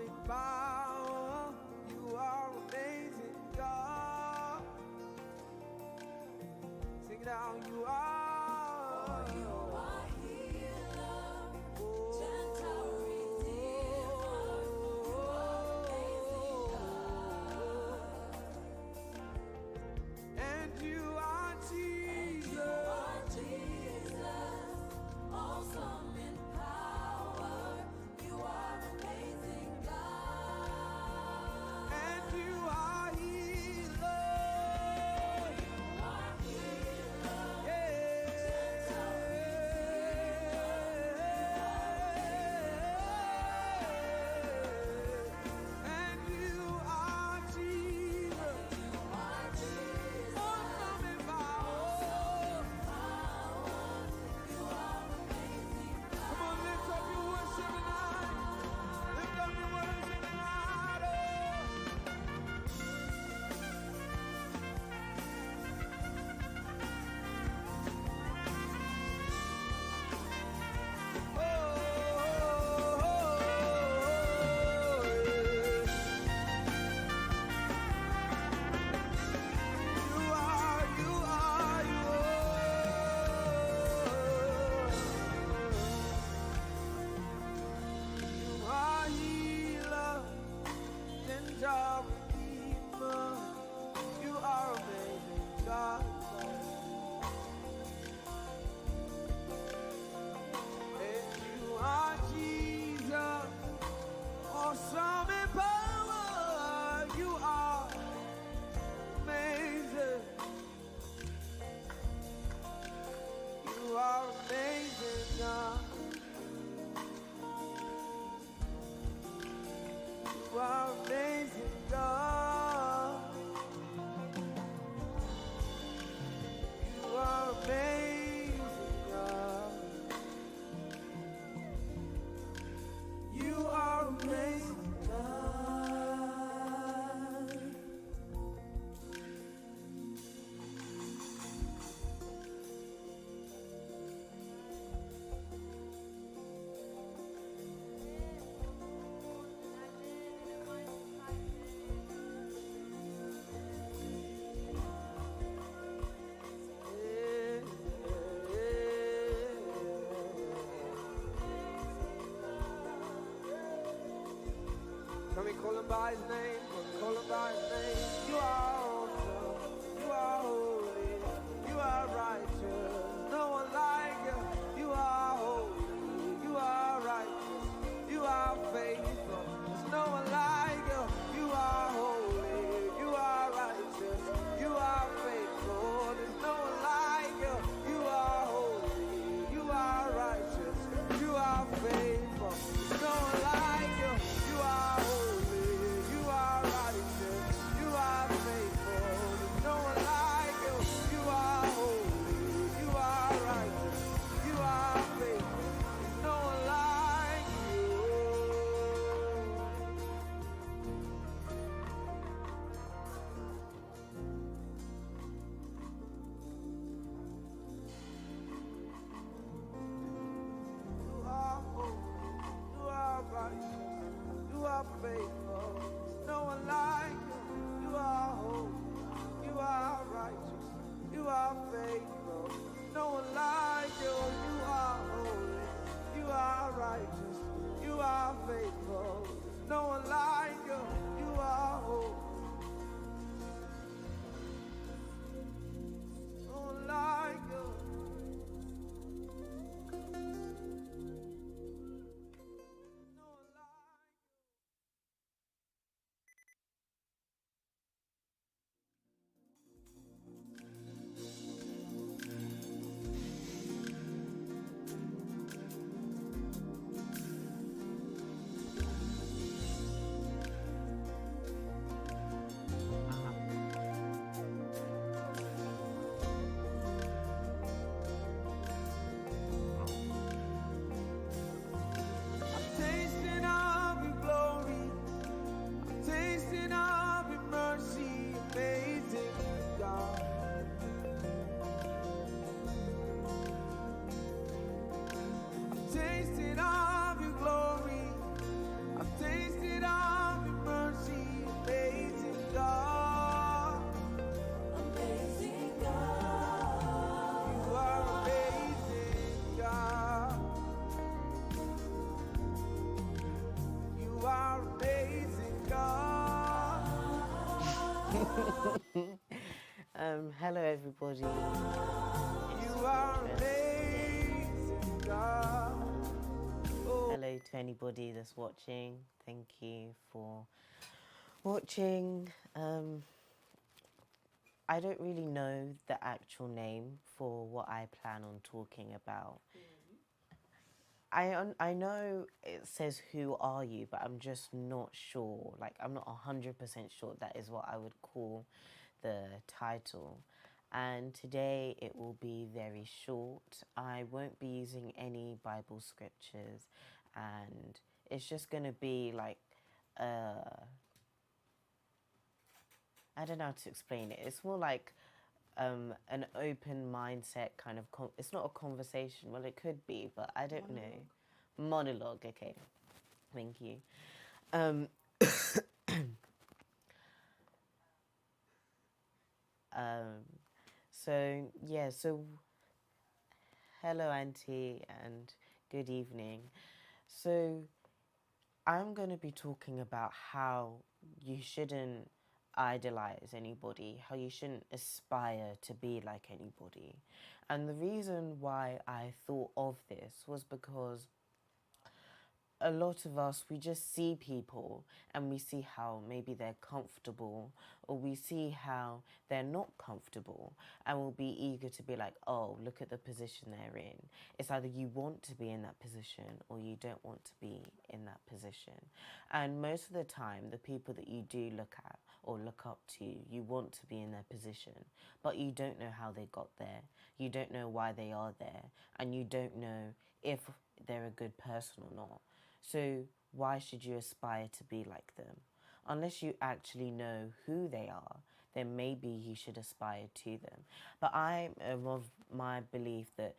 in power. You are amazing, God. Sing it out. You are. Awesome in power, you are amazing. You are amazing, God. You are amazing, God. You are amazing, God. You are amazing. Can we call him by his name? Call him by his name. You are awesome. You are holy. You are righteous. No one like you. You are holy. You are righteous. You are faithful. There's no one like you. You are holy. You are righteous. You are faithful. There's no one like you. You are holy. You are righteous. You are faithful. There's no one like you. You are holy, you are righteous, you are faithful. Hello everybody. You are amazing, God. Hello to anybody that's watching. Thank you for watching. I don't really know the actual name for what I plan on talking about. I know it says who are you, but I'm just not sure. Like, I'm not 100% sure that is what I would call the title. And today it will be very short. I won't be using any Bible scriptures, and it's just going to be like, I don't know how to explain it. It's more like an open mindset kind of, it's not a conversation. Well, it could be, but I don't know. Monologue, okay. Thank you. Um, so, yeah, so hello, Auntie, and good evening. So, I'm going to be talking about how you shouldn't idolize anybody, how you shouldn't aspire to be like anybody. And the reason why I thought of this was because a lot of us, we just see people and we see how maybe they're comfortable, or we see how they're not comfortable, and we'll be eager to be like, oh, look at the position they're in. It's either you want to be in that position or you don't want to be in that position. And most of the time, the people that you do look at or look up to, you want to be in their position, but you don't know how they got there. You don't know why they are there, and you don't know if they're a good person or not. So why should you aspire to be like them? Unless you actually know who they are, then maybe you should aspire to them. But I'm of my belief that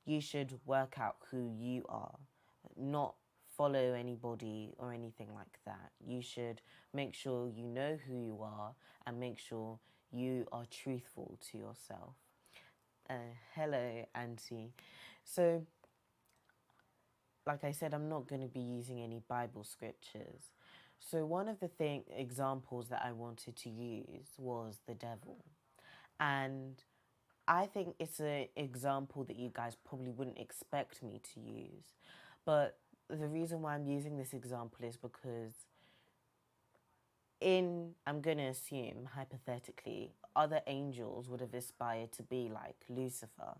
you should work out who you are, not follow anybody or anything like that. You should make sure you know who you are and make sure you are truthful to yourself. Hello, Auntie. So, like I said, I'm not going to be using any Bible scriptures. So one of the examples that I wanted to use was the devil. And I think it's an example that you guys probably wouldn't expect me to use. But the reason why I'm using this example is because I'm going to assume, hypothetically, other angels would have aspired to be like Lucifer.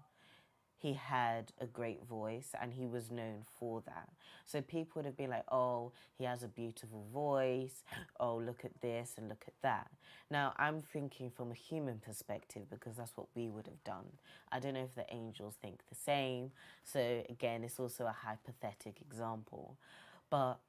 He had a great voice and he was known for that. So people would have been like, oh, he has a beautiful voice. Oh, look at this and look at that. Now, I'm thinking from a human perspective because that's what we would have done. I don't know if the angels think the same. So again, it's also a hypothetical example. But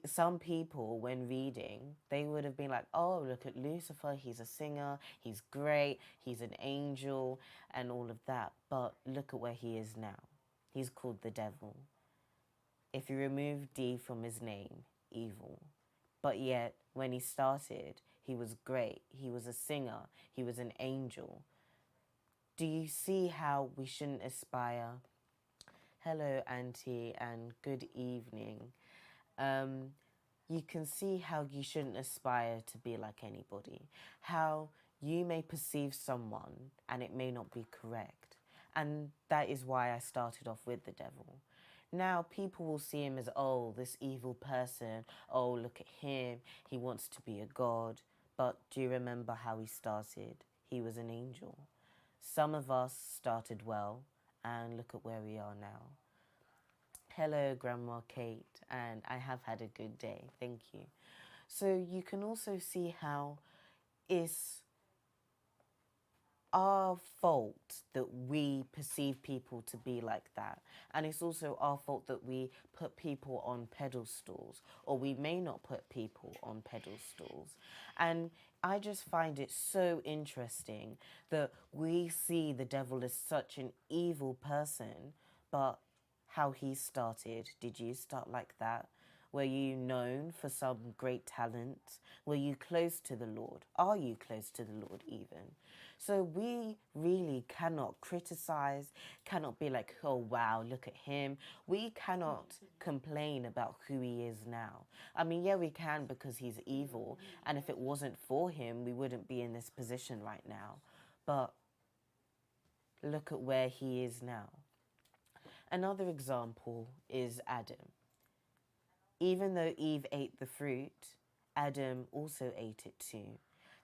some people, when reading, they would have been like, oh, look at Lucifer, he's a singer, he's great, he's an angel, and all of that. But look at where he is now. He's called the devil. If you remove D from his name, evil. But yet, when he started, he was great. He was a singer. He was an angel. Do you see how we shouldn't aspire? Hello, Auntie, and good evening. You can see how you shouldn't aspire to be like anybody. How you may perceive someone and it may not be correct. And that is why I started off with the devil. Now people will see him as, oh, this evil person. Oh, look at him. He wants to be a god. But do you remember how he started? He was an angel. Some of us started well, and look at where we are now. Hello, Grandma Kate, and I have had a good day, thank you. So you can also see how it's our fault that we perceive people to be like that. And it's also our fault that we put people on pedestals, or we may not put people on pedestals. And I just find it so interesting that we see the devil as such an evil person, but how he started, did you start like that? Were you known for some great talent? Were you close to the Lord? Are you close to the Lord even? So we really cannot criticize, cannot be like, oh wow, look at him. We cannot complain about who he is now. I mean, yeah, we can because he's evil. And if it wasn't for him, we wouldn't be in this position right now. But look at where he is now. Another example is Adam. Even though Eve ate the fruit, Adam also ate it too.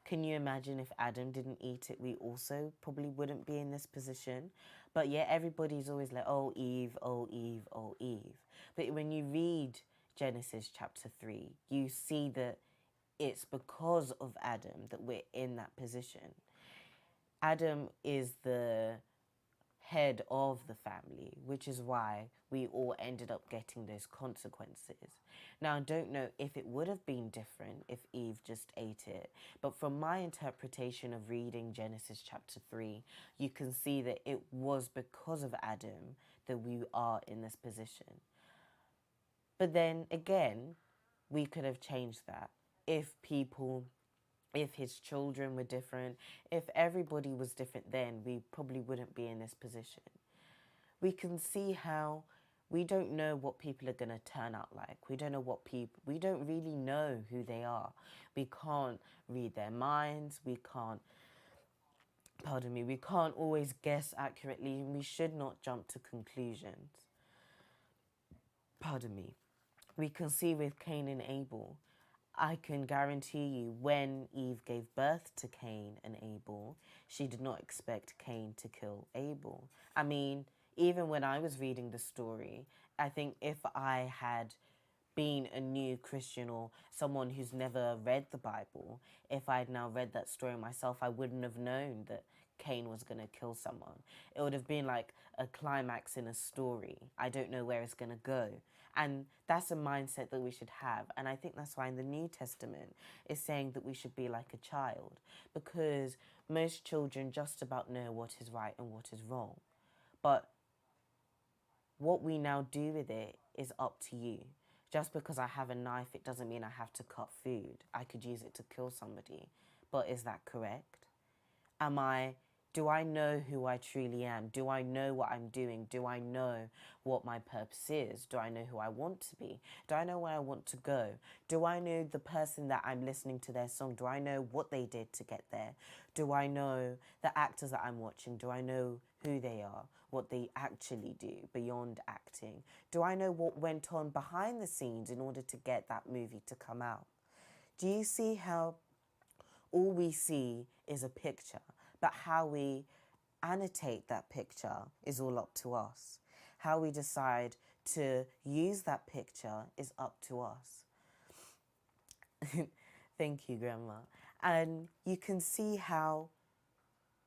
Can you imagine if Adam didn't eat it, we also probably wouldn't be in this position? But yet everybody's always like, oh, Eve, oh, Eve, oh, Eve. But when you read Genesis chapter 3, you see that it's because of Adam that we're in that position. Adam is the head of the family, which is why we all ended up getting those consequences. Now, I don't know if it would have been different if Eve just ate it, but from my interpretation of reading Genesis chapter 3, you can see that it was because of Adam that we are in this position. But then again, we could have changed that if his children were different, if everybody was different, then we probably wouldn't be in this position. We can see how we don't know what people are going to turn out like. We don't know we don't really know who they are. We can't read their minds. We can't always guess accurately, and we should not jump to conclusions. We can see with Cain and Abel. I can guarantee you when Eve gave birth to Cain and Abel, she did not expect Cain to kill Abel. I mean, even when I was reading the story, I think if I had been a new Christian or someone who's never read the Bible, if I had now read that story myself, I wouldn't have known that Cain was going to kill someone. It would have been like a climax in a story. I don't know where it's going to go. And that's a mindset that we should have. And I think that's why in the New Testament it's saying that we should be like a child, because most children just about know what is right and what is wrong. But what we now do with it is up to you. Just because I have a knife, it doesn't mean I have to cut food. I could use it to kill somebody. But is that correct? Do I know who I truly am? Do I know what I'm doing? Do I know what my purpose is? Do I know who I want to be? Do I know where I want to go? Do I know the person that I'm listening to their song? Do I know what they did to get there? Do I know the actors that I'm watching? Do I know who they are? What they actually do beyond acting? Do I know what went on behind the scenes in order to get that movie to come out? Do you see how all we see is a picture? But how we annotate that picture is all up to us. How we decide to use that picture is up to us. Thank you, Grandma. And you can see how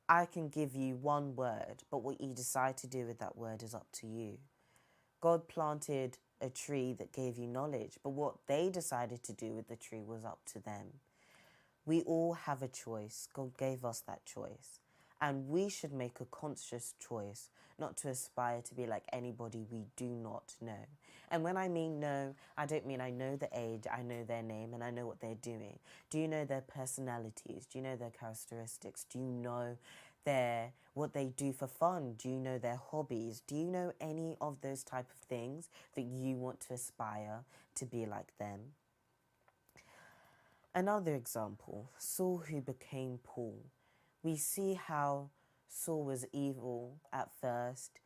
I can give you one word, but what you decide to do with that word is up to you. God planted a tree that gave you knowledge, but what they decided to do with the tree was up to them. We all have a choice. God gave us that choice. And we should make a conscious choice not to aspire to be like anybody we do not know. And when I mean know, I don't mean I know the age, I know their name, and I know what they're doing. Do you know their personalities? Do you know their characteristics? Do you know what they do for fun? Do you know their hobbies? Do you know any of those type of things that you want to aspire to be like them? Another example, Saul who became Paul. We see how Saul was evil at first,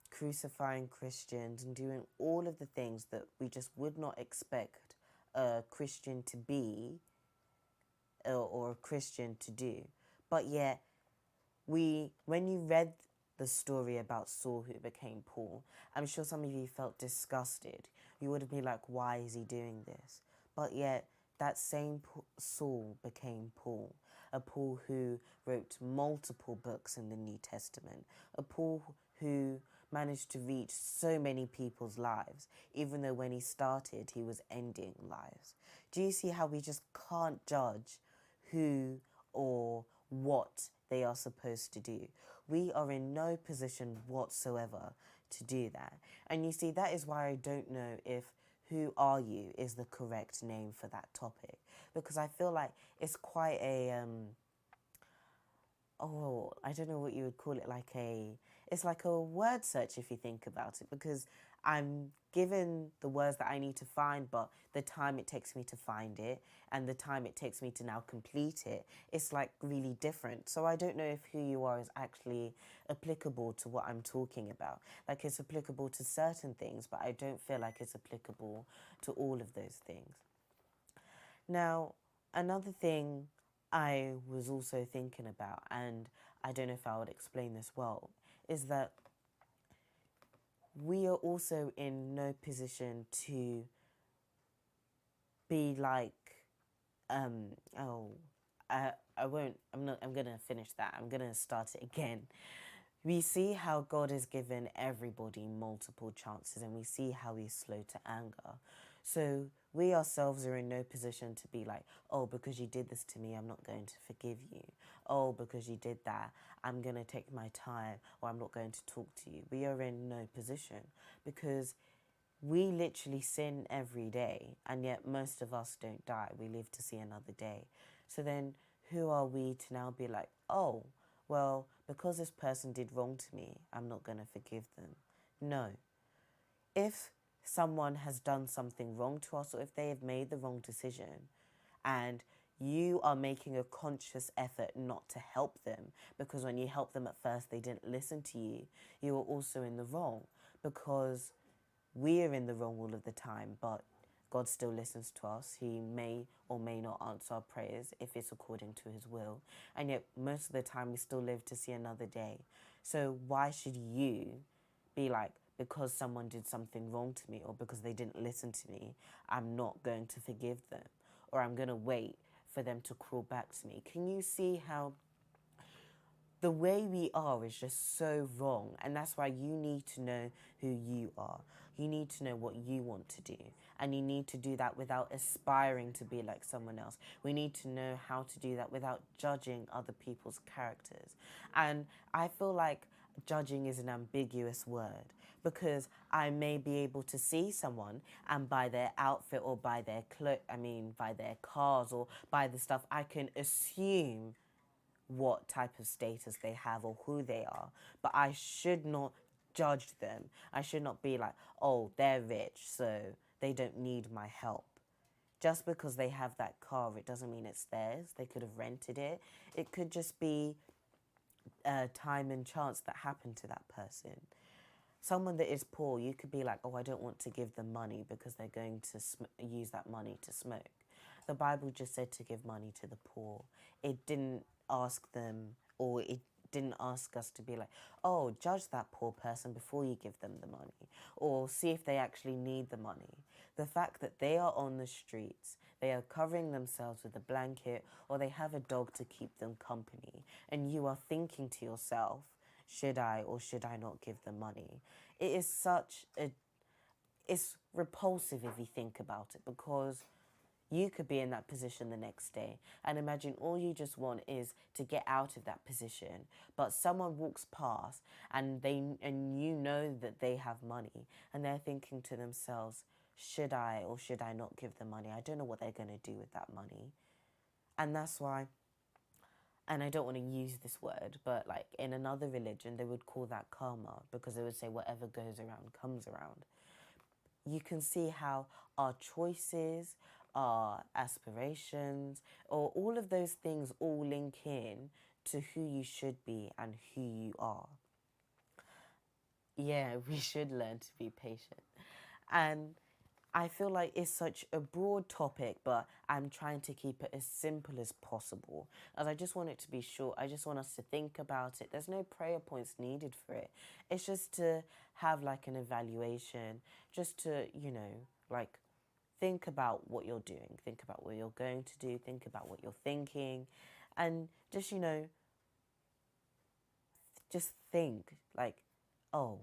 crucifying Christians and doing all of the things that we just would not expect a Christian to be or a Christian to do. But yet, when you read the story about Saul who became Paul, I'm sure some of you felt disgusted. You would have been like, why is he doing this? But yet, that same Saul became Paul, a Paul who wrote multiple books in the New Testament, a Paul who managed to reach so many people's lives, even though when he started, he was ending lives. Do you see how we just can't judge who or what they are supposed to do? We are in no position whatsoever to do that. And you see, that is why I don't know if who are you is the correct name for that topic, because I feel like it's quite a I don't know what you would call it, it's like a word search if you think about it, because I'm given the words that I need to find, but the time it takes me to find it and the time it takes me to now complete it, it's like really different. So I don't know if who you are is actually applicable to what I'm talking about. Like, it's applicable to certain things, but I don't feel like it's applicable to all of those things. Now, another thing I was also thinking about, and I don't know if I would explain this well, is that we are also in no position to be like, I'm going to finish that. I'm going to start it again. We see how God has given everybody multiple chances, and we see how he's slow to anger. So we ourselves are in no position to be like, oh, because you did this to me, I'm not going to forgive you. Oh, because you did that, I'm going to take my time, or I'm not going to talk to you. We are in no position, because we literally sin every day, and yet most of us don't die. We live to see another day. So then who are we to now be like, oh, well, because this person did wrong to me, I'm not going to forgive them? No. If someone has done something wrong to us, or if they have made the wrong decision, and you are making a conscious effort not to help them, because when you helped them at first they didn't listen to you, you are also in the wrong, because we're in the wrong all of the time, but God still listens to us. He may or may not answer our prayers if it's according to his will. And yet most of the time we still live to see another day. So why should you be like, because someone did something wrong to me, or because they didn't listen to me, I'm not going to forgive them, or I'm going to wait for them to crawl back to me? Can you see how the way we are is just so wrong? And that's why you need to know who you are. You need to know what you want to do. And you need to do that without aspiring to be like someone else. We need to know how to do that without judging other people's characters. And I feel like judging is an ambiguous word, because I may be able to see someone, and by their outfit, or by their by their cars, or by the stuff, I can assume what type of status they have or who they are, but I should not judge them. I should not be like, oh, they're rich, so they don't need my help. Just because they have that car, it doesn't mean it's theirs. They could have rented it. It could just be time and chance that happened to that person. Someone that is poor, you could be like, oh, I don't want to give them money because they're going to use that money to smoke. The Bible just said to give money to the poor. It didn't ask them, or it didn't ask us to be like, oh, judge that poor person before you give them the money, or see if they actually need the money. The fact that they are on the streets, they are covering themselves with a blanket, or they have a dog to keep them company, and you are thinking to yourself, should I or should I not give them money? It is it's repulsive if you think about it, because you could be in that position the next day, and imagine all you just want is to get out of that position, but someone walks past and you know that they have money, and they're thinking to themselves, should I or should I not give them money? I don't know what they're going to do with that money. And that's why, and I don't want to use this word, but like in another religion, they would call that karma, because they would say whatever goes around comes around. You can see how our choices, our aspirations, or all of those things all link in to who you should be and who you are. Yeah, we should learn to be patient. And I feel like it's such a broad topic, but I'm trying to keep it as simple as possible, as I just want it to be short. I just want us to think about it. There's no prayer points needed for it. It's just to have like an evaluation, just to, like think about what you're doing, think about what you're going to do, think about what you're thinking, and just, just think like, oh,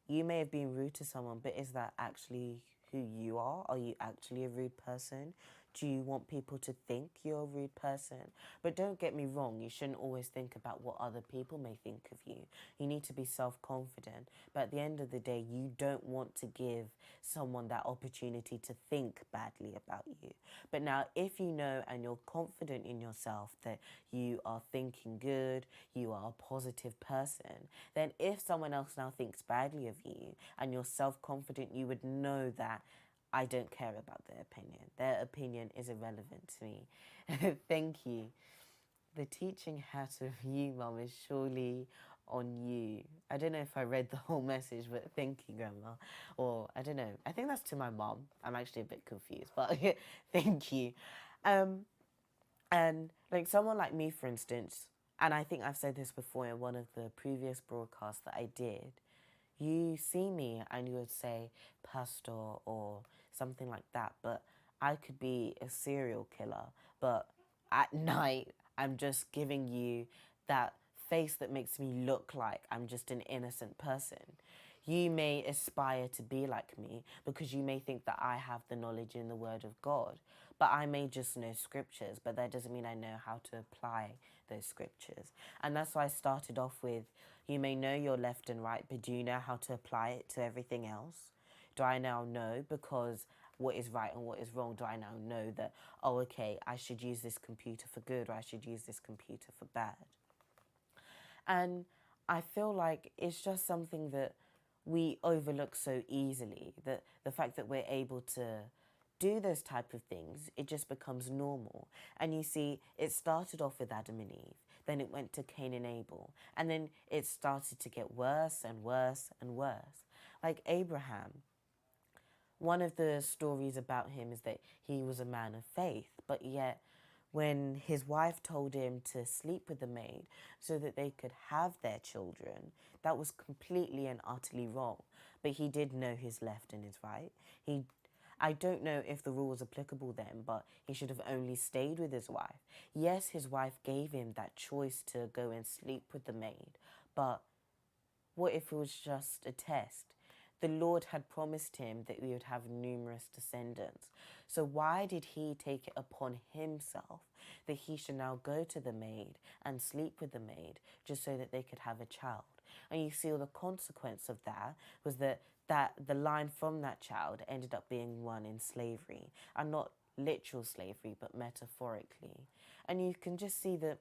you may have been rude to someone, but is that actually who you are? Are you actually a rude person? Do you want people to think you're a rude person? But don't get me wrong, you shouldn't always think about what other people may think of you. You need to be self-confident. But at the end of the day, you don't want to give someone that opportunity to think badly about you. But now, if you know and you're confident in yourself that you are thinking good, you are a positive person, then if someone else now thinks badly of you and you're self-confident, you would know that I don't care about their opinion. Their opinion is irrelevant to me. Thank you. The teaching hat of you, Mum, is surely on you. I don't know if I read the whole message, but thank you, Grandma. Or, I don't know. I think that's to my mum. I'm actually a bit confused, but thank you. And like someone like me, for instance, and I think I've said this before in one of the previous broadcasts that I did, you see me and you would say pastor or something like that, but I could be a serial killer, but at night I'm just giving you that face that makes me look like I'm just an innocent person. You may aspire to be like me because you may think that I have the knowledge in the Word of God, but I may just know scriptures, but that doesn't mean I know how to apply those scriptures. And that's why I started off with, you may know your left and right, but do you know how to apply it to everything else? Do I now know, because what is right and what is wrong, do I now know that, oh, okay, I should use this computer for good or I should use this computer for bad? And I feel like it's just something that we overlook so easily, that the fact that we're able to do those type of things, it just becomes normal. And you see, it started off with Adam and Eve, then it went to Cain and Abel, and then it started to get worse and worse and worse. Like Abraham, one of the stories about him is that he was a man of faith, but yet when his wife told him to sleep with the maid so that they could have their children, that was completely and utterly wrong. But he did know his left and his right. I don't know if the rule was applicable then, but he should have only stayed with his wife. Yes, his wife gave him that choice to go and sleep with the maid, but what if it was just a test? The Lord had promised him that we would have numerous descendants. So why did he take it upon himself that he should now go to the maid and sleep with the maid just so that they could have a child? And you see, the consequence of that was that the line from that child ended up being one in slavery, and not literal slavery, but metaphorically. And you can just see that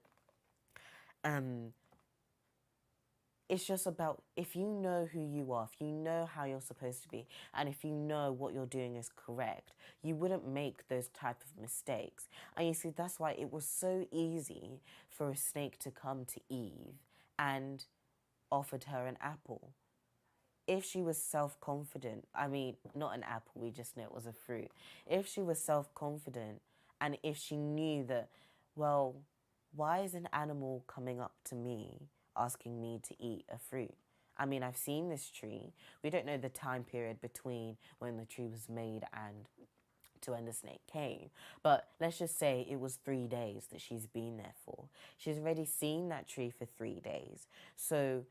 it's just about, if you know who you are, if you know how you're supposed to be, and if you know what you're doing is correct, you wouldn't make those type of mistakes. And you see, that's why it was so easy for a snake to come to Eve and offered her an apple. If she was self-confident, I mean, not an apple, we just know it was a fruit. If she was self-confident, and if she knew that, well, why is an animal coming up to me asking me to eat a fruit? I mean, I've seen this tree. We don't know the time period between when the tree was made and to when the snake came. But let's just say it was 3 days that she's been there for. She's already seen that tree for 3 days. So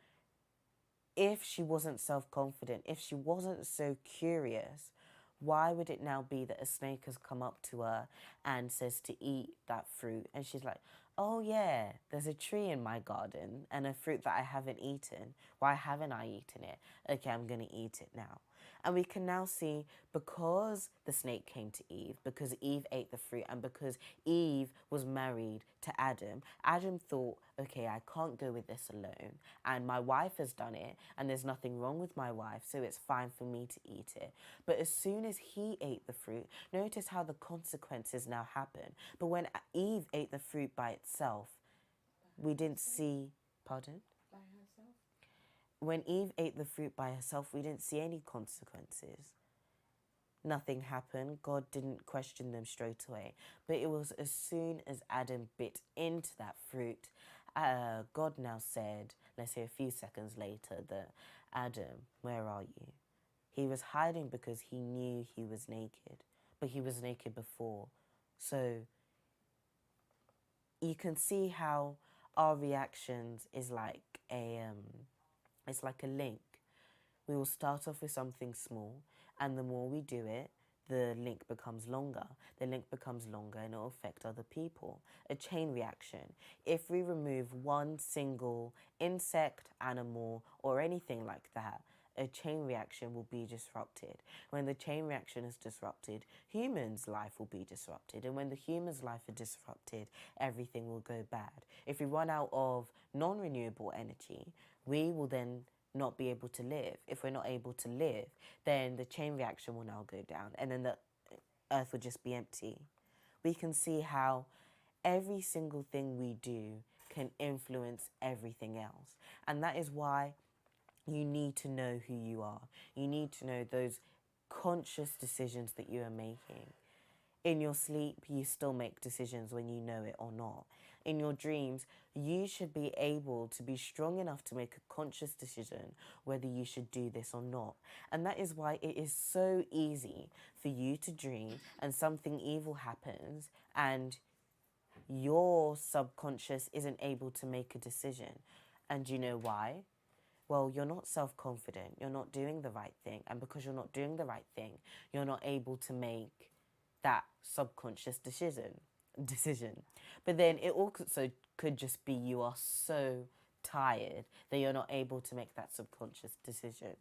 if she wasn't self-confident, if she wasn't so curious, why would it now be that a snake has come up to her and says to eat that fruit? And she's like, oh yeah, there's a tree in my garden and a fruit that I haven't eaten. Why haven't I eaten it? Okay, I'm going to eat it now. And we can now see, because the snake came to Eve, because Eve ate the fruit, and because Eve was married to Adam, Adam thought, okay, I can't go with this alone, and my wife has done it, and there's nothing wrong with my wife, so it's fine for me to eat it. But as soon as he ate the fruit, notice how the consequences now happen. But when Eve ate the fruit by itself, we didn't see, pardon? When Eve ate the fruit by herself, we didn't see any consequences. Nothing happened. God didn't question them straight away. But it was as soon as Adam bit into that fruit, God now said, let's say a few seconds later, that Adam, where are you? He was hiding because he knew he was naked, but he was naked before. So you can see how our reactions is like it's like a link. We will start off with something small, and the more we do it, the link becomes longer. The link becomes longer and it will affect other people. A chain reaction. If we remove one single insect, animal, or anything like that, a chain reaction will be disrupted. When the chain reaction is disrupted, humans' life will be disrupted. And when the humans' life is disrupted, everything will go bad. If we run out of non-renewable energy, we will then not be able to live. If we're not able to live, then the chain reaction will now go down and then the earth will just be empty. We can see how every single thing we do can influence everything else. And that is why you need to know who you are. You need to know those conscious decisions that you are making. In your sleep, you still make decisions when you know it or not. In your dreams, you should be able to be strong enough to make a conscious decision whether you should do this or not. And that is why it is so easy for you to dream and something evil happens and your subconscious isn't able to make a decision. And you know why? Well, you're not self-confident, you're not doing the right thing. And because you're not doing the right thing, you're not able to make that subconscious decision. But then it also could just be you are so tired that you're not able to make that subconscious decision.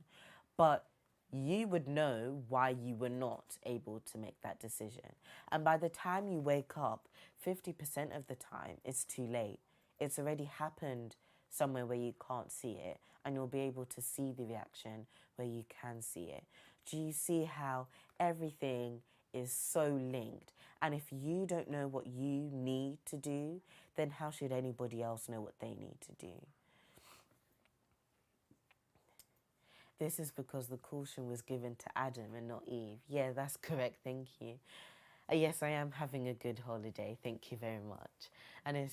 But you would know why you were not able to make that decision. And by the time you wake up, 50% of the time, it's too late. It's already happened somewhere where you can't see it, and you'll be able to see the reaction where you can see it. Do you see how everything is so linked? And if you don't know what you need to do, then how should anybody else know what they need to do? This is because the caution was given to Adam and not Eve. Yeah, that's correct, thank you. Yes, I am having a good holiday, thank you very much. And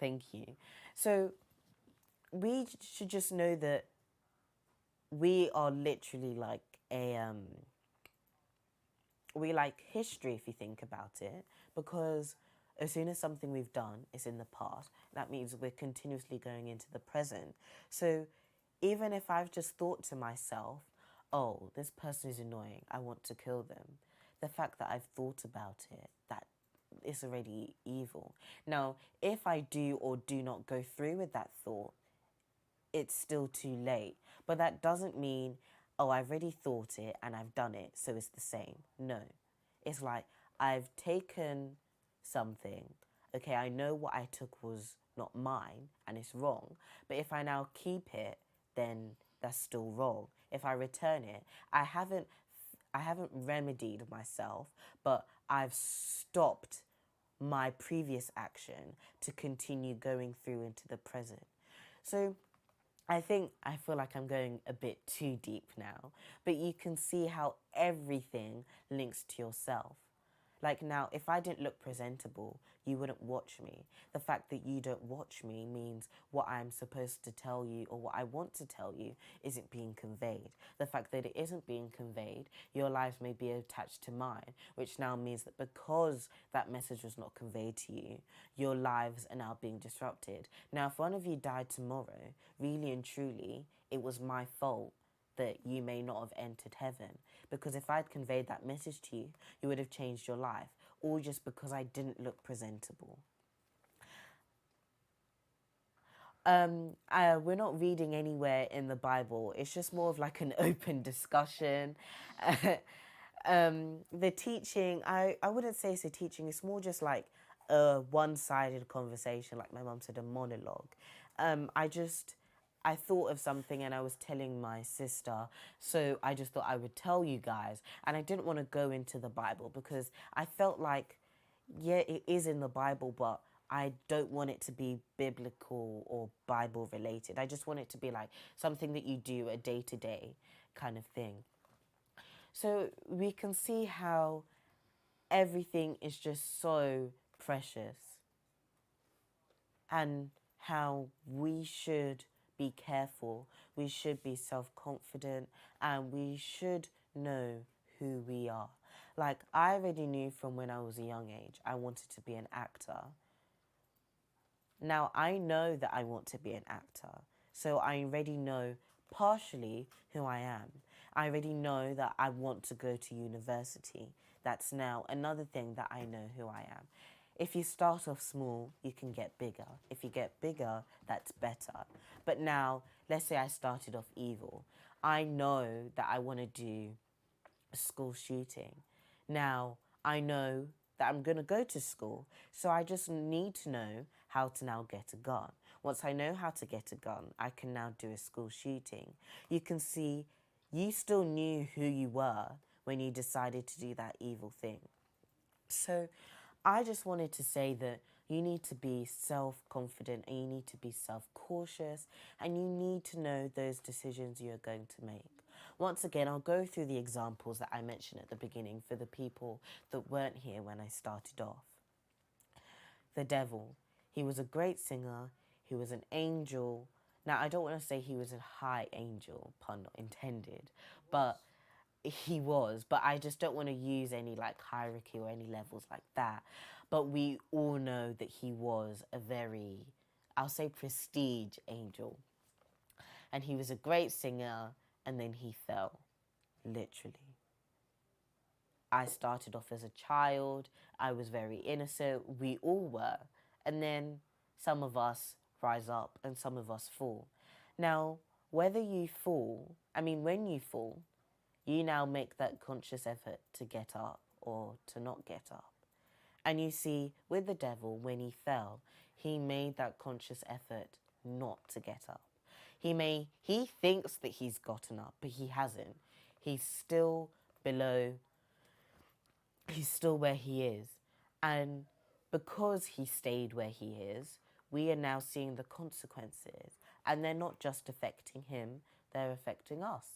thank you. So, we should just know that we are literally like we like history if you think about it, because as soon as something we've done is in the past, that means we're continuously going into the present. So even if I've just thought to myself, oh, this person is annoying, I want to kill them, the fact that I've thought about it, that is already evil. Now, if I do or do not go through with that thought, it's still too late. But that doesn't mean, oh, I've already thought it and I've done it, so it's the same. No. It's like, I've taken something. Okay, I know what I took was not mine and it's wrong. But if I now keep it, then that's still wrong. If I return it, I haven't remedied myself, but I've stopped my previous action to continue going through into the present. So I feel like I'm going a bit too deep now, but you can see how everything links to yourself. Like now, if I didn't look presentable, you wouldn't watch me. The fact that you don't watch me means what I'm supposed to tell you or what I want to tell you isn't being conveyed. The fact that it isn't being conveyed, your lives may be attached to mine, which now means that because that message was not conveyed to you, your lives are now being disrupted. Now, if one of you died tomorrow, really and truly, it was my fault that you may not have entered heaven. Because if I'd conveyed that message to you, you would have changed your life, all just because I didn't look presentable. We're not reading anywhere in the Bible. It's just more of like an open discussion. The teaching, I wouldn't say it's a teaching. It's more just like a one-sided conversation, like my mum said, a monologue. I thought of something and I was telling my sister, so I just thought I would tell you guys. And I didn't want to go into the Bible because I felt like, yeah, it is in the Bible, but I don't want it to be biblical or Bible related. I just want it to be like something that you do a day-to-day kind of thing. So we can see how everything is just so precious and how we should be careful, we should be self-confident, and we should know who we are. Like, I already knew from when I was a young age, I wanted to be an actor. Now, I know that I want to be an actor, so I already know partially who I am. I already know that I want to go to university. that's now another thing that I know who I am. If you start off small, you can get bigger. If you get bigger, that's better. But now, let's say I started off evil. I know that I want to do a school shooting. Now, I know that I'm going to go to school, so I just need to know how to now get a gun. Once I know how to get a gun, I can now do a school shooting. You can see you still knew who you were when you decided to do that evil thing. So I just wanted to say that you need to be self-confident and you need to be self-cautious and you need to know those decisions you're going to make. Once again, I'll go through the examples that I mentioned at the beginning for the people that weren't here when I started off. The devil. He was a great singer. He was an angel. Now, I don't want to say he was a high angel, pun not intended, but he was. But I just don't want to use any like hierarchy or any levels like that. But we all know that he was a very, I'll say, prestige angel. And he was a great singer, and then he fell, literally. I started off as a child. I was very innocent. We all were. And then some of us rise up and some of us fall. Now, whether you fall, when you fall, you now make that conscious effort to get up or to not get up. And you see, with the devil, when he fell, he made that conscious effort not to get up. He thinks that he's gotten up, but he hasn't. He's still below. He's still where he is. And because he stayed where he is, we are now seeing the consequences. And they're not just affecting him, they're affecting us.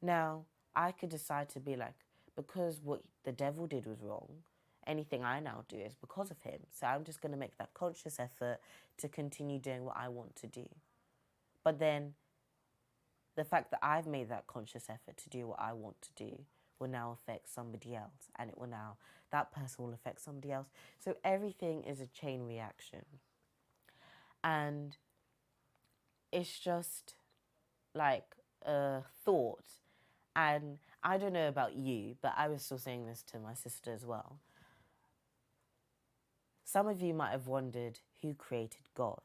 Now, I could decide to be like, because what the devil did was wrong, anything I now do is because of him. So I'm just going to make that conscious effort to continue doing what I want to do. But then the fact that I've made that conscious effort to do what I want to do will now affect somebody else, and that person will affect somebody else. So everything is a chain reaction. And it's just like a thought. And I don't know about you, but I was still saying this to my sister as well. Some of you might have wondered who created God.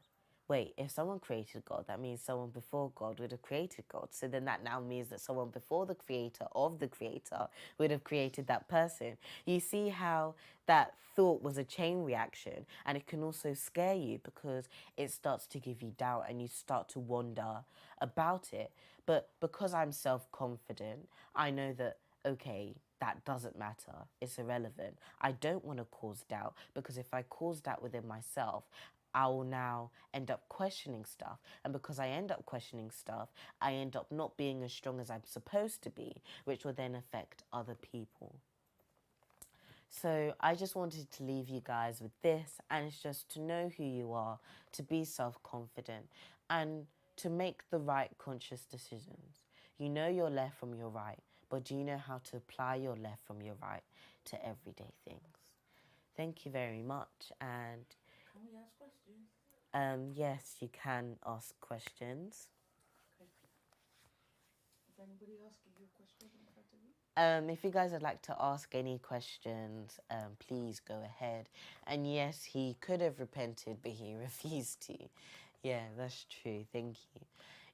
Wait, if someone created God, that means someone before God would have created God. So then that now means that someone before the creator of the creator would have created that person. You see how that thought was a chain reaction, and it can also scare you because it starts to give you doubt and you start to wonder about it. But because I'm self-confident, I know that, okay, that doesn't matter. It's irrelevant. I don't want to cause doubt, because if I cause doubt within myself, I will now end up questioning stuff. And because I end up questioning stuff, I end up not being as strong as I'm supposed to be, which will then affect other people. So I just wanted to leave you guys with this, and it's just to know who you are, to be self-confident, and to make the right conscious decisions. You know your left from your right, but do you know how to apply your left from your right to everyday things? Thank you very much. And can we ask questions? Yes, you can ask questions. Okay. Is anybody asking you a question in front of you? If you guys would like to ask any questions, please go ahead. And yes, he could have repented, but he refused to. Yeah, that's true. Thank you.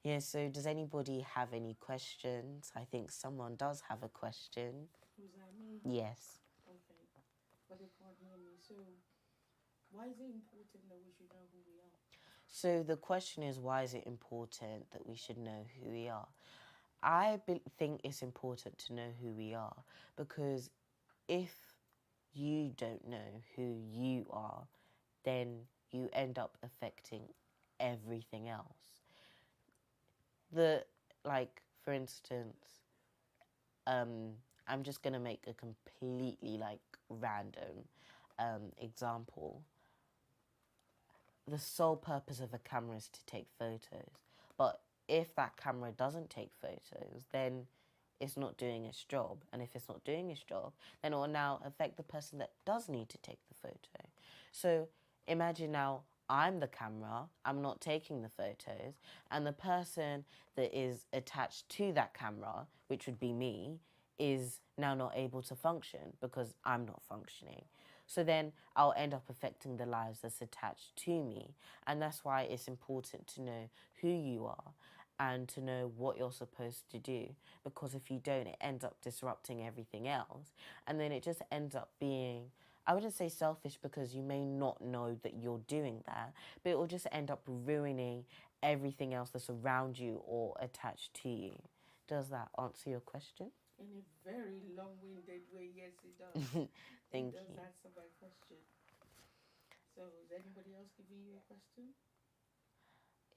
Yeah, so does anybody have any questions? I think someone does have a question. Was that me? Yes. Okay. But they can't hear me. So why is it important that we should know who we are? So the question is, why is it important that we should know who we are? I think it's important to know who we are, because if you don't know who you are, then you end up affecting everything else. For instance, I'm just going to make a completely random example. The sole purpose of a camera is to take photos. But if that camera doesn't take photos, then it's not doing its job. And if it's not doing its job, then it will now affect the person that does need to take the photo. So imagine now I'm the camera, I'm not taking the photos, and the person that is attached to that camera, which would be me, is now not able to function because I'm not functioning. So then I'll end up affecting the lives that's attached to me. And that's why it's important to know who you are and to know what you're supposed to do. Because if you don't, it ends up disrupting everything else. And then it just ends up being, I wouldn't say selfish because you may not know that you're doing that, but it will just end up ruining everything else that's around you or attached to you. Does that answer your question? In a very long-winded way, yes, it does. Thank It does you. answer my question. So, is anybody else giving you a question?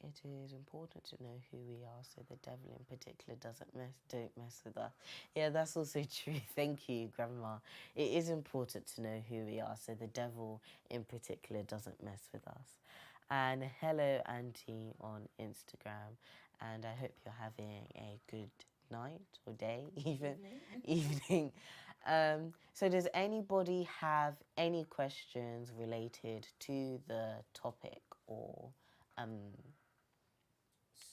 It is important to know who we are so the devil in particular don't mess with us. Yeah, that's also true. Thank you, Grandma. It is important to know who we are so the devil in particular doesn't mess with us. And hello, Auntie, on Instagram. And I hope you're having a good night or day, even evening. So does anybody have any questions related to the topic or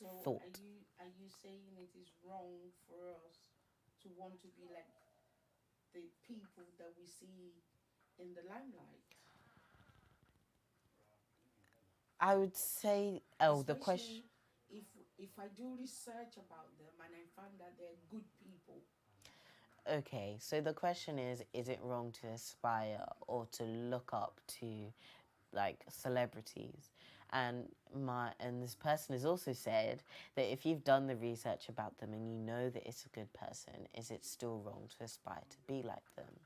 So, thought? are you saying it is wrong for us to want to be like the people that we see in the limelight? I would say, the question. Especially if I do research about them and I find that they're good people. Okay, so the question is it wrong to aspire or to look up to like celebrities? And this person has also said that if you've done the research about them and you know that it's a good person, is it still wrong to aspire to be like them?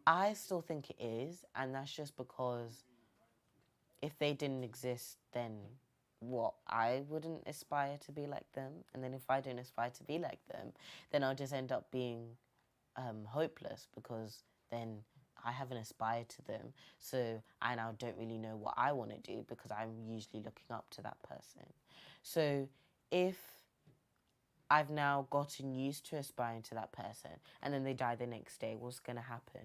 I still think it is, and that's just because if they didn't exist, then what? I wouldn't aspire to be like them. And then if I don't aspire to be like them, then I'll just end up being hopeless because then I haven't aspired to them. So I now don't really know what I want to do because I'm usually looking up to that person. So if I've now gotten used to aspiring to that person and then they die the next day, what's going to happen?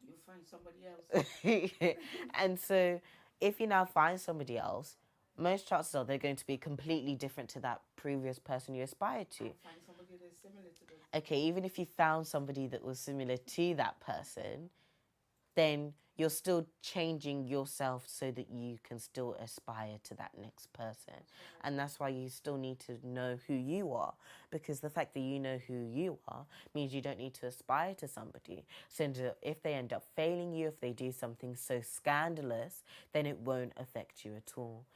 You find somebody else. And so if you now find somebody else, most chances are they're going to be completely different to that previous person you aspired to. Find somebody that's similar to them. Okay, even if you found somebody that was similar to that person, then you're still changing yourself so that you can still aspire to that next person. And that's why you still need to know who you are, because the fact that you know who you are means you don't need to aspire to somebody. So if they end up failing you, if they do something so scandalous, then it won't affect you at all.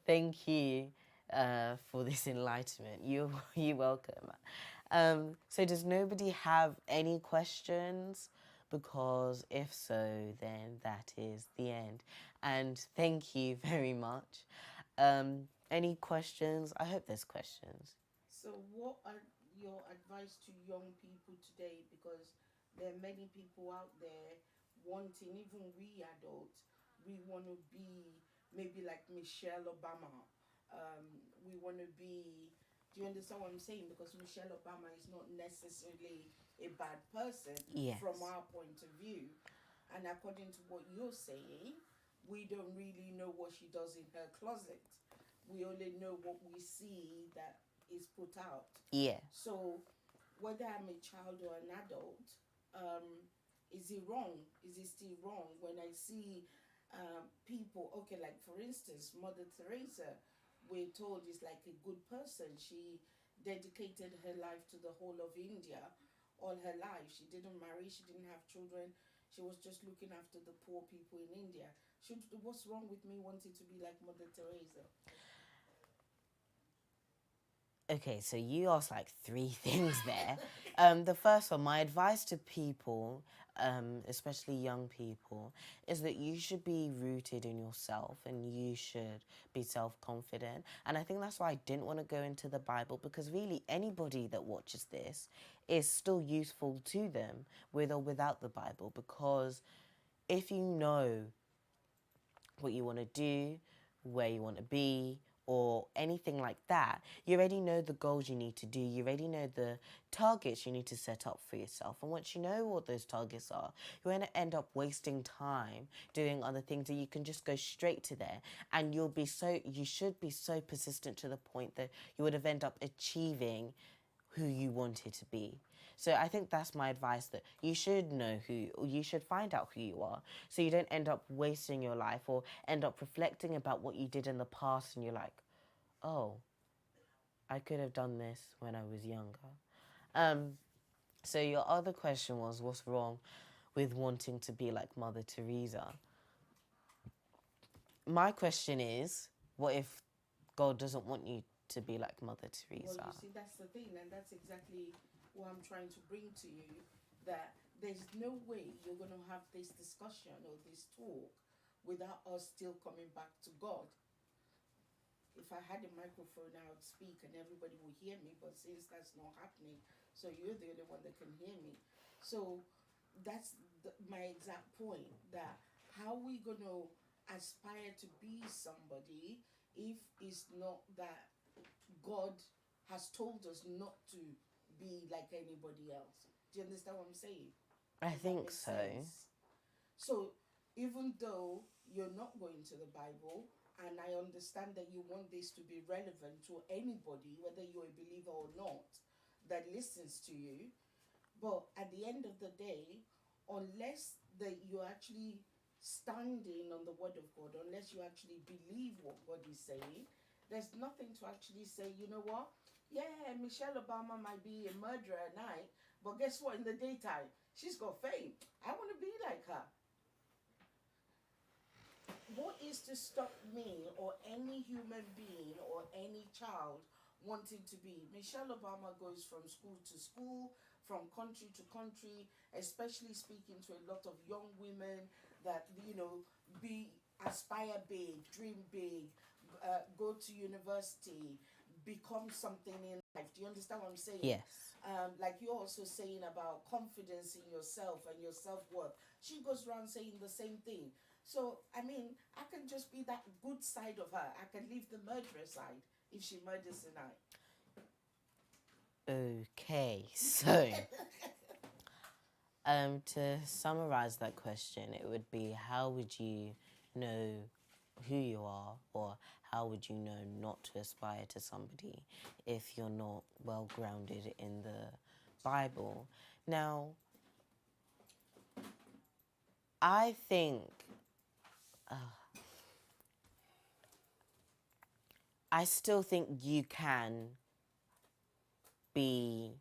Thank you for this enlightenment. You're welcome. So does nobody have any questions? Because if so, then that is the end. And thank you very much. Any questions? I hope there's questions. So, what are your advice to young people today? Because there are many people out there wanting, even we adults, we want to be maybe like Michelle Obama. We want to be. Do you understand what I'm saying? Because Michelle Obama is not necessarily a bad person Yes. from our point of view. And according to what you're saying, we don't really know what she does in her closet. We only know what we see that is put out. Yeah. So, whether I'm a child or an adult, is it wrong? Is it still wrong when I see people? Okay, like for instance, Mother Teresa, we're told is like a good person. She dedicated her life to the whole of India all her life. She didn't marry, she didn't have children. She was just looking after the poor people in India. What's wrong with me wanting to be like Mother Teresa? Okay, so you asked like 3 things there. The first one, my advice to people, especially young people, is that you should be rooted in yourself and you should be self-confident. And I think that's why I didn't want to go into the Bible, because really anybody that watches this is still useful to them with or without the Bible, because if you know what you want to do, where you want to be, or anything like that, you already know the goals you need to do. You already know the targets you need to set up for yourself. And once you know what those targets are, you're going to end up wasting time doing other things, and you can just go straight to there. And you should be so persistent to the point that you would have ended up achieving who you wanted to be. So I think that's my advice, that you should you should find out who you are, so you don't end up wasting your life or end up reflecting about what you did in the past and you're like, oh, I could have done this when I was younger. So your other question was, what's wrong with wanting to be like Mother Teresa? My question is, what if God doesn't want you to be like Mother Teresa? Well, you see, that's the thing, and that's exactly what I'm trying to bring to you, that there's no way you're going to have this discussion or this talk without us still coming back to God. If I had a microphone, I would speak and everybody would hear me, but since that's not happening, so you're the only one that can hear me. So that's my exact point, that how we going to aspire to be somebody if it's not that God has told us not to be like anybody else. Do you understand what I'm saying? I think so. Sense? So even though you're not going to the Bible, and I understand that you want this to be relevant to anybody, whether you're a believer or not, that listens to you, but at the end of the day, unless that you're actually standing on the word of God, unless you actually believe what God is saying, there's nothing to actually say, you know what? Yeah, Michelle Obama might be a murderer at night, but guess what? In the daytime, she's got fame. I want to be like her. What is to stop me or any human being or any child wanting to be? Michelle Obama goes from school to school, from country to country, especially speaking to a lot of young women that, aspire big, dream big, go to university, become something in life. Do you understand what I'm saying? Yes. Like you're also saying about confidence in yourself and your self-worth. She goes around saying the same thing. So, I mean, I can just be that good side of her. I can leave the murderer side if she murders tonight. Okay, so to summarize that question, it would be, how would you know who you are, or how would you know not to aspire to somebody if you're not well grounded in the Bible? Now, I think I still think you can be,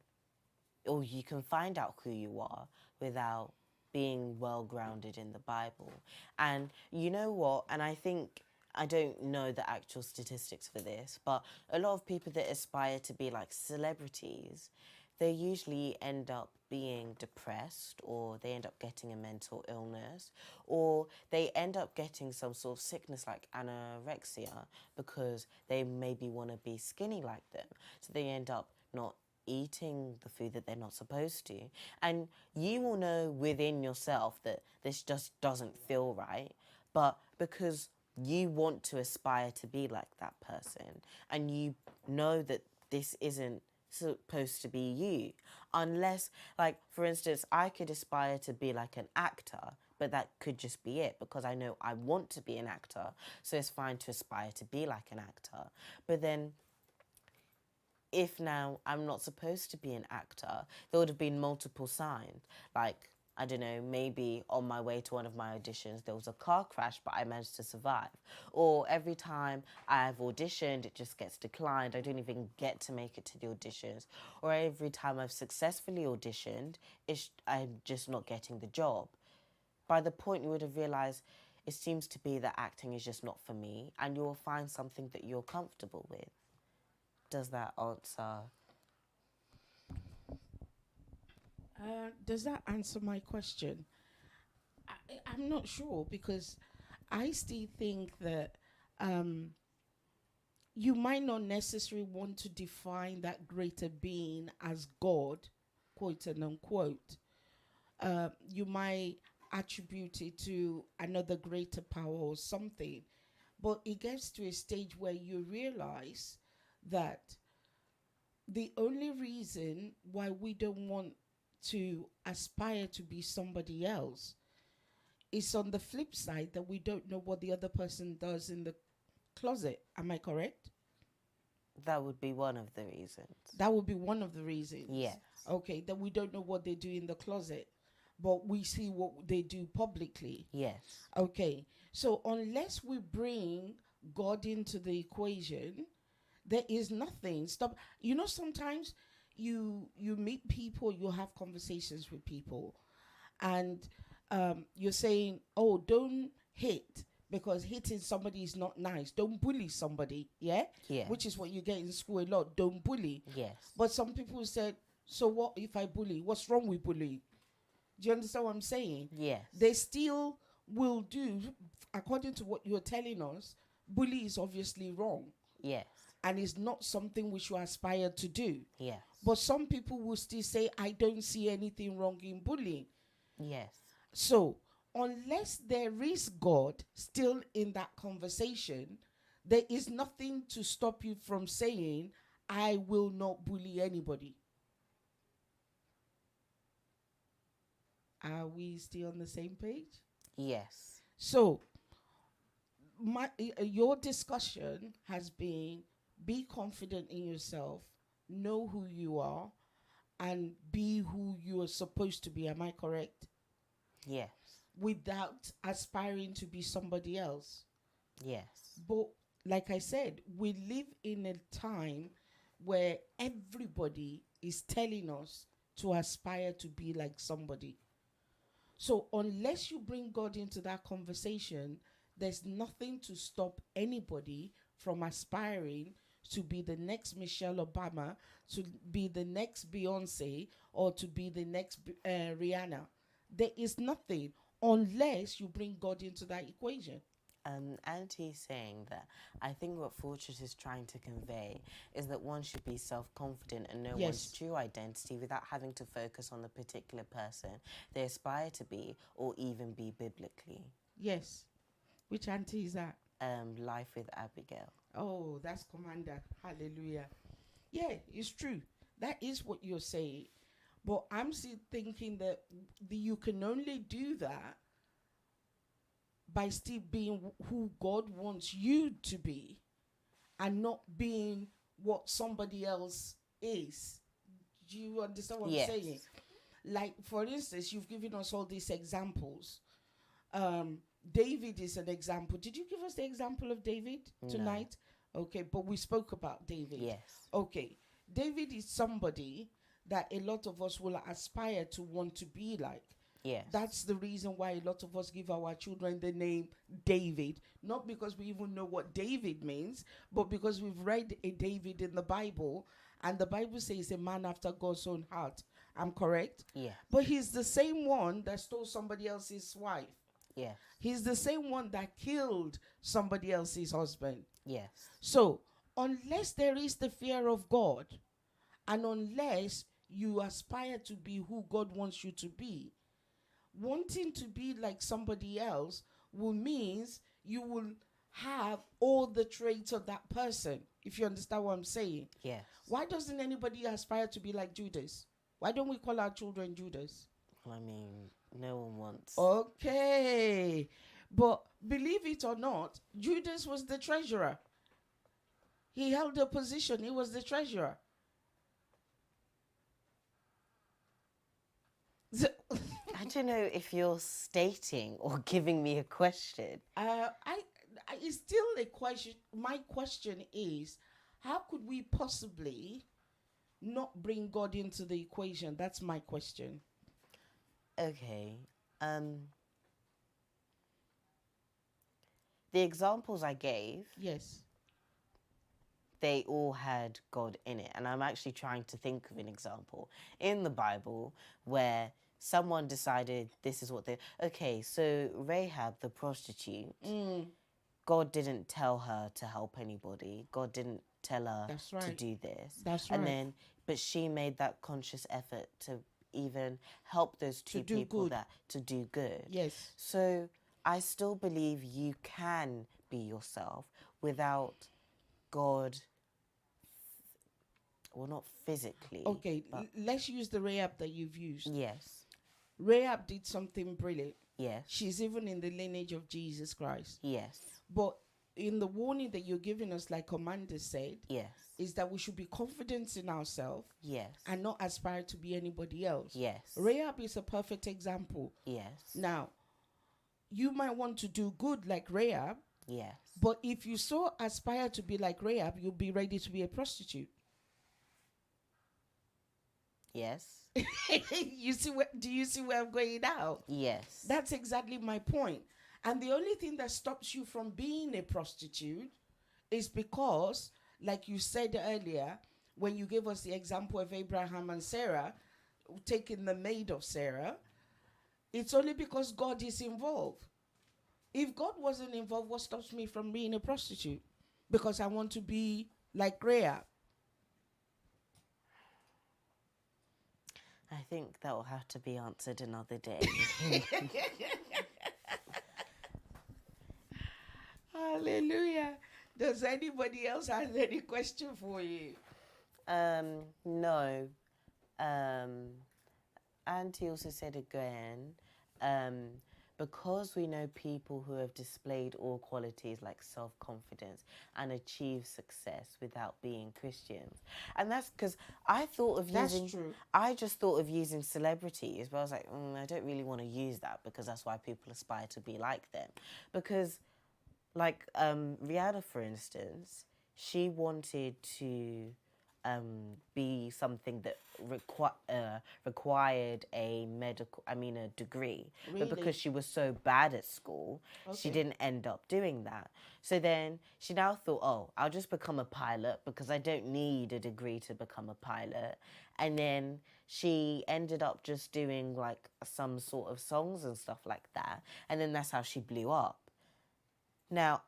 or you can find out who you are without being well grounded in the Bible. And you know what? And I think, I don't know the actual statistics for this, but a lot of people that aspire to be like celebrities, they usually end up being depressed, or they end up getting a mental illness, or they end up getting some sort of sickness like anorexia because they maybe want to be skinny like them. So they end up not eating the food that they're not supposed to. And you will know within yourself that this just doesn't feel right, but because you want to aspire to be like that person, and you know that this isn't supposed to be you, unless, like, for instance, I could aspire to be like an actor, but that could just be it, because I know I want to be an actor, so it's fine to aspire to be like an actor. But then if now I'm not supposed to be an actor, there would have been multiple signs. Like, I don't know, maybe on my way to one of my auditions, there was a car crash, but I managed to survive. Or every time I've auditioned, it just gets declined. I don't even get to make it to the auditions. Or every time I've successfully auditioned, I'm just not getting the job. By the point you would have realised, it seems to be that acting is just not for me, and you will find something that you're comfortable with. Does that answer? Does that answer my question? I'm not sure, because I still think that you might not necessarily want to define that greater being as God, quote and unquote. You might attribute it to another greater power or something. But it gets to a stage where you realize that the only reason why we don't want to aspire to be somebody else is on the flip side that we don't know what the other person does in the closet. Am I correct? That would be one of the reasons. That would be one of the reasons. Yes. Okay, that we don't know what they do in the closet, but we see what they do publicly. Yes. Okay, so unless we bring God into the equation, there is nothing. Stop. You know, sometimes you meet people, you have conversations with people, and you're saying, "Oh, don't hit." Because hitting somebody is not nice. Don't bully somebody, yeah? Yeah. Which is what you get in school a lot. Don't bully. Yes. But some people said, so what if I bully? What's wrong with bullying? Do you understand what I'm saying? Yes. They still will do, according to what you're telling us, bully is obviously wrong. Yes. And it's not something we should aspire to do. Yes. But some people will still say, I don't see anything wrong in bullying. Yes. So, unless there is God still in that conversation, there is nothing to stop you from saying, I will not bully anybody. Are we still on the same page? Yes. So, your discussion has been, be confident in yourself, know who you are, and be who you are supposed to be. Am I correct? Yes. Without aspiring to be somebody else. Yes. But like I said, we live in a time where everybody is telling us to aspire to be like somebody. So unless you bring God into that conversation, there's nothing to stop anybody from aspiring to be the next Michelle Obama, to be the next Beyonce, or to be the next Rihanna. There is nothing unless you bring God into that equation. Auntie's saying that I think what Fortress is trying to convey is that one should be self-confident and know one's true identity without having to focus on the particular person they aspire to be or even be biblically. Yes. Which auntie is that? Life with Abigail. Oh, that's Commander. Hallelujah. Yeah, it's true. That is what you're saying. But I'm still thinking that you can only do that by still being who God wants you to be and not being what somebody else is. Do you understand what I'm saying? Like, for instance, you've given us all these examples. David is an example. Did you give us the example of David tonight? No. Okay, but we spoke about David. Yes. Okay. David is somebody that a lot of us will aspire to want to be like. Yes. That's the reason why a lot of us give our children the name David. Not because we even know what David means, but because we've read a David in the Bible, and the Bible says a man after God's own heart. I'm correct? Yeah. But he's the same one that stole somebody else's wife. Yes. He's the same one that killed somebody else's husband. Yes. So, unless there is the fear of God, and unless you aspire to be who God wants you to be, wanting to be like somebody else will means you will have all the traits of that person, if you understand what I'm saying. Yes. Why doesn't anybody aspire to be like Judas? Why don't we call our children Judas? I mean, no one wants. Okay. But believe it or not, Judas was the treasurer. He held a position. He was the treasurer. I don't know if you're stating or giving me a question. It's still a question. My question is, how could we possibly not bring God into the equation? That's my question. Okay. The examples I gave, yes, they all had God in it. And I'm actually trying to think of an example in the Bible where someone decided this is what they... Okay, so Rahab, the prostitute, God didn't tell her to help anybody. God didn't tell her to do this. That's right. And then, but she made that conscious effort to even help those two people to do good. Yes. So I still believe you can be yourself without God, well, not physically. Okay, but let's use the Rahab that you've used. yes, Rahab did something brilliant. yes, She's even in the lineage of Jesus Christ. yes, But in the warning that you're giving us, like Commander said, yes, is that we should be confident in ourselves yes, and not aspire to be anybody else. yes, Rahab is a perfect example. yes, Now, you might want to do good like Rahab, yes, but if you so aspire to be like Rahab, you'll be ready to be a prostitute. yes, Do you see where I'm going now? yes, That's exactly my point. And the only thing that stops you from being a prostitute is because, like you said earlier, when you gave us the example of Abraham and Sarah, taking the maid of Sarah, it's only because God is involved. If God wasn't involved, what stops me from being a prostitute? Because I want to be like Rahab. I think that will have to be answered another day. Hallelujah. Does anybody else have any question for you? No. Auntie also said again, because we know people who have displayed all qualities like self-confidence and achieved success without being Christians. And that's because I thought of That's using... true. I just thought of using celebrities, but I was like, I don't really want to use that because that's why people aspire to be like them. Because, like, Rihanna, for instance, she wanted to... be something that required a degree. Really? But because she was so bad at school, she Okay. didn't end up doing that. So then she now thought, I'll just become a pilot because I don't need a degree to become a pilot. And then she ended up just doing like some sort of songs and stuff like that. And then that's how she blew up. Now,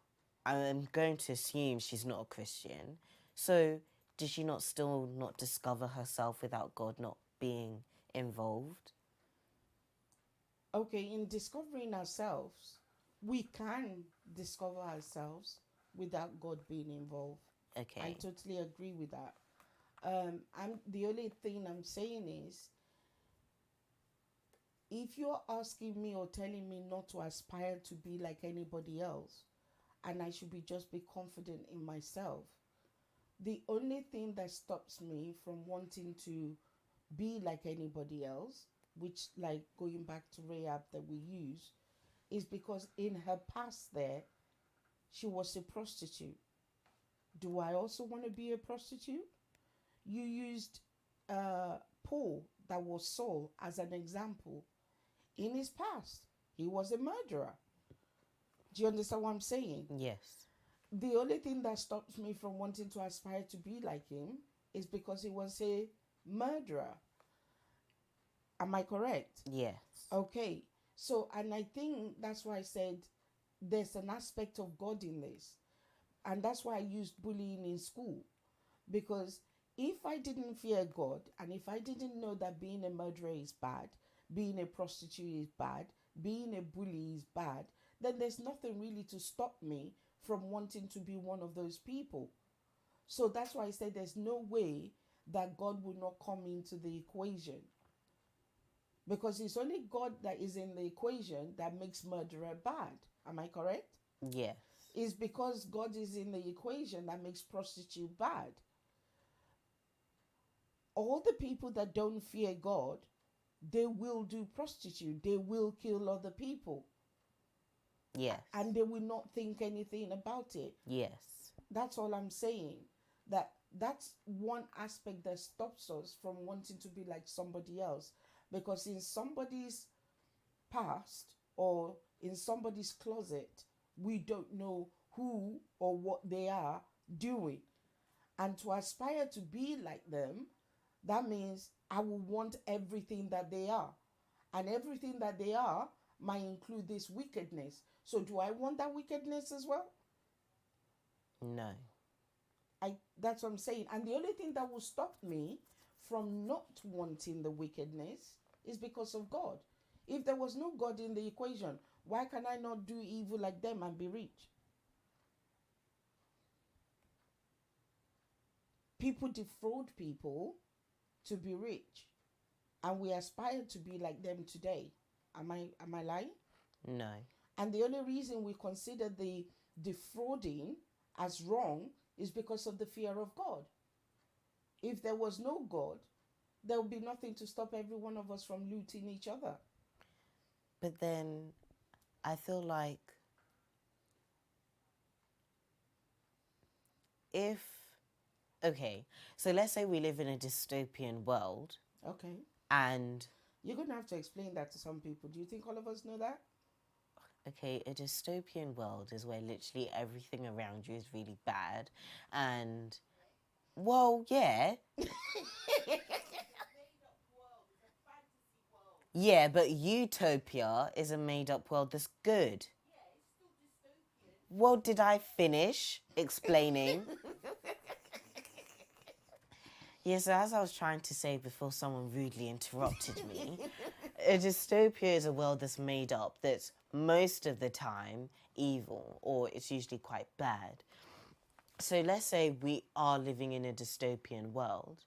I'm going to assume she's not a Christian. So did she still not discover herself without God not being involved? Okay, in discovering ourselves, we can discover ourselves without God being involved. Okay. I totally agree with that. The only thing I'm saying is, if you're asking me or telling me not to aspire to be like anybody else, and I should just be confident in myself, the only thing that stops me from wanting to be like anybody else, which, like going back to Rahab that we use, is because in her past there, she was a prostitute. Do I also want to be a prostitute? You used Paul, that was Saul, as an example. In his past, he was a murderer. Do you understand what I'm saying? Yes. The only thing that stops me from wanting to aspire to be like him is because he was a murderer. Am I correct? Yes. Okay. So, and I think that's why I said there's an aspect of God in this. And that's why I used bullying in school. Because if I didn't fear God, and if I didn't know that being a murderer is bad, being a prostitute is bad, being a bully is bad, then there's nothing really to stop me from wanting to be one of those people. So that's why I said there's no way that God will not come into the equation. Because it's only God that is in the equation that makes murderer bad. Am I correct? Yes. It's because God is in the equation that makes prostitute bad. All the people that don't fear God, they will do prostitute. They will kill other people. Yes. And they will not think anything about it. Yes. That's all I'm saying. That's one aspect that stops us from wanting to be like somebody else. Because in somebody's past or in somebody's closet, we don't know who or what they are doing. And to aspire to be like them, that means I will want everything that they are. And everything that they are might include this wickedness. So do I want that wickedness as well? No. That's what I'm saying. And the only thing that will stop me from not wanting the wickedness is because of God. If there was no God in the equation, why can I not do evil like them and be rich? People defraud people to be rich, and we aspire to be like them today. Am I lying? No. And the only reason we consider the defrauding as wrong is because of the fear of God. If there was no God, there would be nothing to stop every one of us from looting each other. But then I feel like okay, so let's say we live in a dystopian world. Okay. And you're going to have to explain that to some people. Do you think all of us know that? Okay, a dystopian world is where literally everything around you is really bad. And, well, yeah. Yeah, but utopia is a made-up world that's good. Well, did I finish explaining? Yeah, so as I was trying to say before someone rudely interrupted me, a dystopia is a world that's made up, that's most of the time evil, or it's usually quite bad. So let's say we are living in a dystopian world.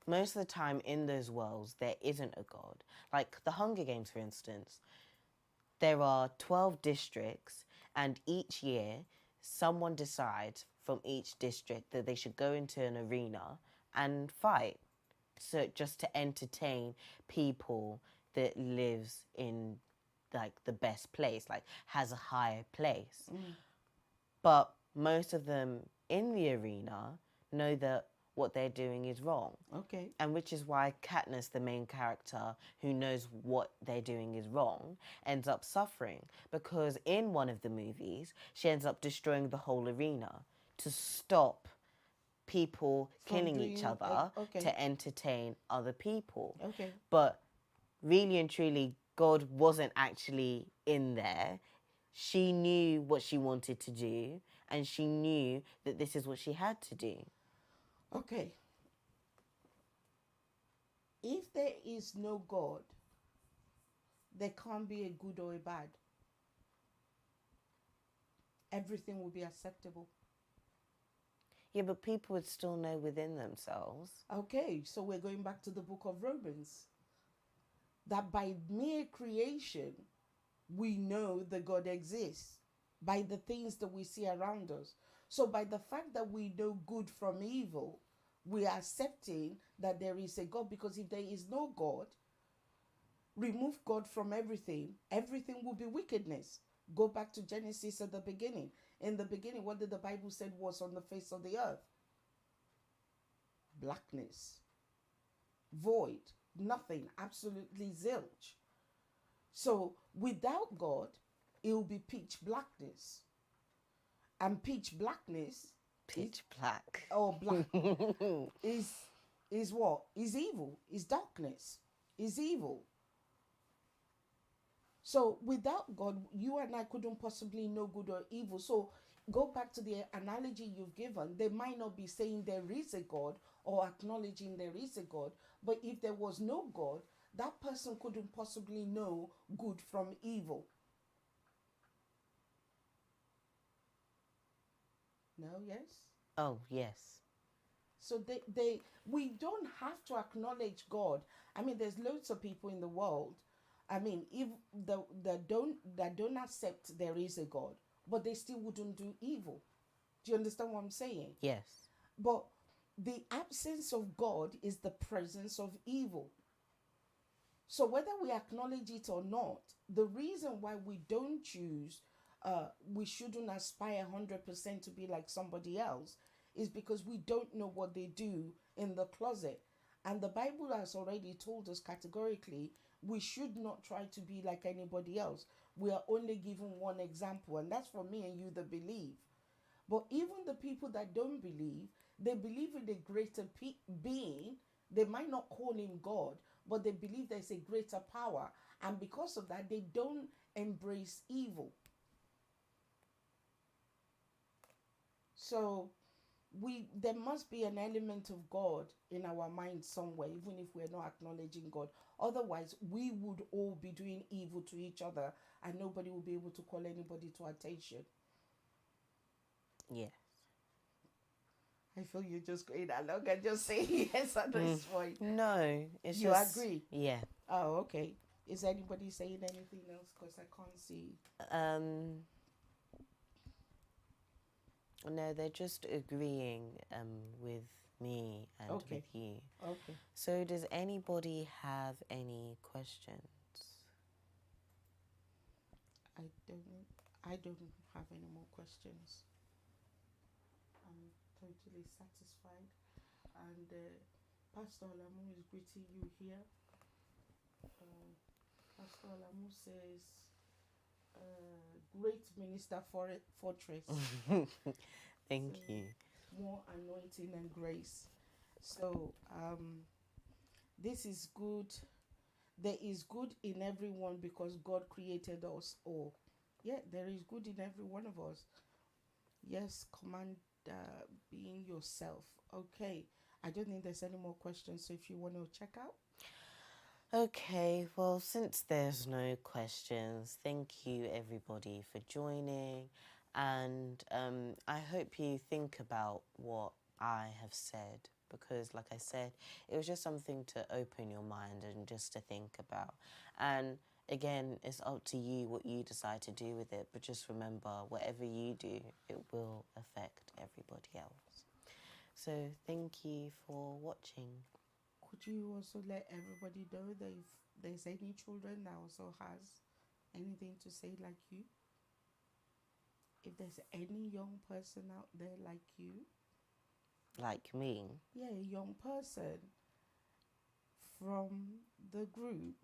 Most of the time in those worlds, there isn't a god. Like the Hunger Games, for instance. There are 12 districts, and each year, someone decides from each district that they should go into an arena and fight. So just to entertain people that lives in like the best place, like has a higher place. But most of them in the arena know that what they're doing is wrong. Okay. And which is why Katniss, the main character, who knows what they're doing is wrong, ends up suffering. Because in one of the movies, she ends up destroying the whole arena to stop people killing each other to entertain other people. Okay. But really and truly, God wasn't actually in there. She knew what she wanted to do, and she knew that this is what she had to do. Okay. If there is no God, there can't be a good or a bad. Everything will be acceptable. Yeah, but people would still know within themselves. Okay, so we're going back to the book of Romans. That by mere creation, we know that God exists. By the things that we see around us. So by the fact that we know good from evil, we are accepting that there is a God. Because if there is no God, remove God from everything, everything will be wickedness. Go back to Genesis at the beginning. In the beginning, what did the Bible say was on the face of the earth? Blackness, void, nothing, absolutely zilch. So without God, it will be pitch blackness. And pitch blackness, pitch black, or black, is what? Is evil, is darkness, is evil. So without God, you and I couldn't possibly know good or evil. So go back to the analogy you've given. They might not be saying there is a God or acknowledging there is a God, but if there was no God, that person couldn't possibly know good from evil. No, yes? Oh, yes. So we don't have to acknowledge God. I mean, there's loads of people in the world. I mean, if that don't accept there is a God, but they still wouldn't do evil. Do you understand what I'm saying? Yes. But the absence of God is the presence of evil. So whether we acknowledge it or not, the reason why we don't choose, we shouldn't aspire 100% to be like somebody else, is because we don't know what they do in the closet. And the Bible has already told us categorically, we should not try to be like anybody else. We are only given one example, and that's for me and you that believe. But even the people that don't believe, they believe in a greater being. They might not call him God, but they believe there's a greater power. And because of that, they don't embrace evil. So there must be an element of God in our mind somewhere, even if we're not acknowledging God. Otherwise, we would all be doing evil to each other, and nobody will be able to call anybody to attention. Yes. I feel you're just going along and just saying yes at this point. No, it's You just... agree? Yeah. Oh, okay. Is anybody saying anything else? Because I can't see. No, they're just agreeing with me and Okay. with you. Okay. So does anybody have any questions? I don't have any more questions. I'm totally satisfied. And Pastor Olamu is greeting you here. Pastor Olamu says, great minister for fortress. Thank you. More anointing and grace. So this is good. There is good in everyone because God created us all. Yeah, there is good in every one of us. Yes, command being yourself. Okay. I don't think there's any more questions. So if you want to check out. Okay, well, since there's no questions, thank you everybody for joining. And I hope you think about what I have said, because like I said, it was just something to open your mind and just to think about. And again, it's up to you what you decide to do with it, but just remember, whatever you do, it will affect everybody else. So thank you for watching. Could you also let everybody know that if there's any children that also has anything to say like you? If there's any young person out there like you? Like me? Yeah, a young person from the group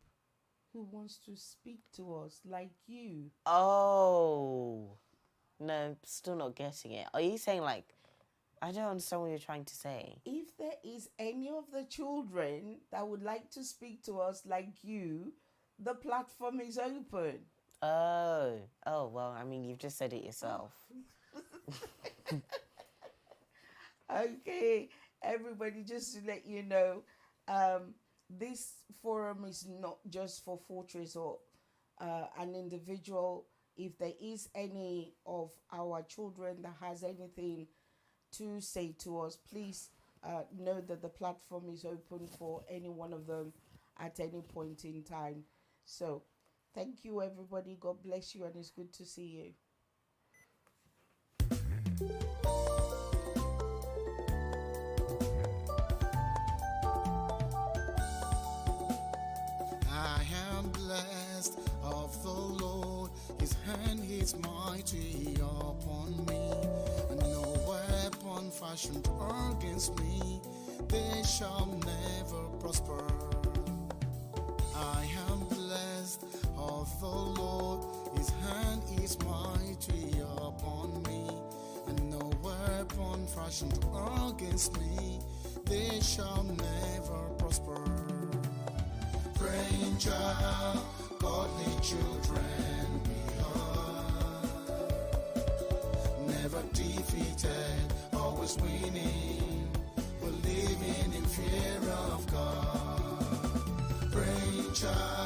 who wants to speak to us like you. Oh, no, still not getting it. Are you saying like, I don't understand what you're trying to say. If there is any of the children that would like to speak to us like you, the platform is open. Oh, well, I mean, you've just said it yourself. Okay, everybody, just to let you know, this forum is not just for Fortress or an individual. If there is any of our children that has anything to say to us, please know that the platform is open for any one of them at any point in time. So thank you everybody, God bless you, and it's good to see you. I am blessed of the Lord, his hand is mighty upon me, and no weapon fashioned against me, they shall never prosper. I am blessed of the Lord, his hand is mighty upon me, and no weapon fashioned against me, they shall never prosper. Praying child, godly children we are, never defeated, always winning, we're living in fear of God. Praying child,